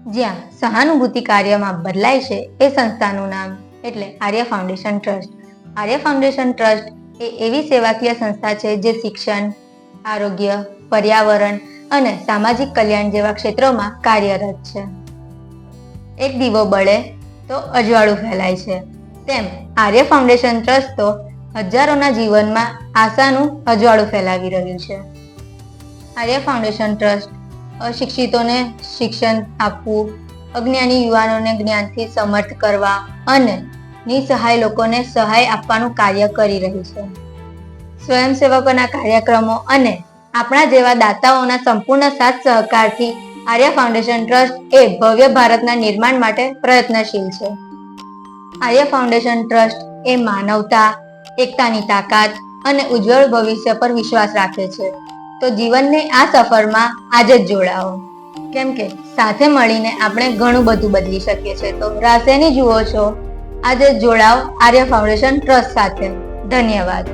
જ્યાં સહાનુભૂતિ કાર્યમાં બદલાય છે એ સંસ્થાનું નામ એટલે આર્ય ફાઉન્ડેશન ટ્રસ્ટ. આર્ય ફાઉન્ડેશન ટ્રસ્ટ એ એવી સેવાકીય સંસ્થા છે જે શિક્ષણ, આરોગ્ય, પર્યાવરણ અને સામાજિક કલ્યાણ જેવા ક્ષેત્રોમાં કાર્યરત છે. એક દીવો બળે તો અજવાળું ફેલાય છે, તેમ આર્ય ફાઉન્ડેશન ટ્રસ્ટ તો હજારોના જીવનમાં આશાનું અજવાળું ફેલાવી રહ્યું છે. આર્ય ફાઉન્ડેશન ટ્રસ્ટ અશિક્ષિતોને શિક્ષણ આપવું, અજ્ઞાની યુવાનોને જ્ઞાનથી સમર્થ કરવા અને નિસહાય લોકોને સહાય આપવાનું કાર્ય કરી રહી છે. સ્વયંસેવકોના કાર્યક્રમો અને આપણા જેવા દાતાઓના સંપૂર્ણ સાથ સહકારથી આર્ય ફાઉન્ડેશન ટ્રસ્ટ એ ભવ્ય ભારતના નિર્માણ માટે પ્રયત્નશીલ છે. આર્ય ફાઉન્ડેશન ટ્રસ્ટ એ માનવતા, એકતાની તાકાત અને ઉજ્જવળ ભવિષ્ય પર વિશ્વાસ રાખે છે. તો જીવનની આ સફરમાં આજે જ જોડાઓ, કેમ કે સાથે મળીને આપણે ઘણું બધું બદલી શકીએ છીએ. તો રાહ શેની જુઓ છો? આજે જ જોડાઓ આર્ય ફાઉન્ડેશન ટ્રસ્ટ સાથે. ધન્યવાદ.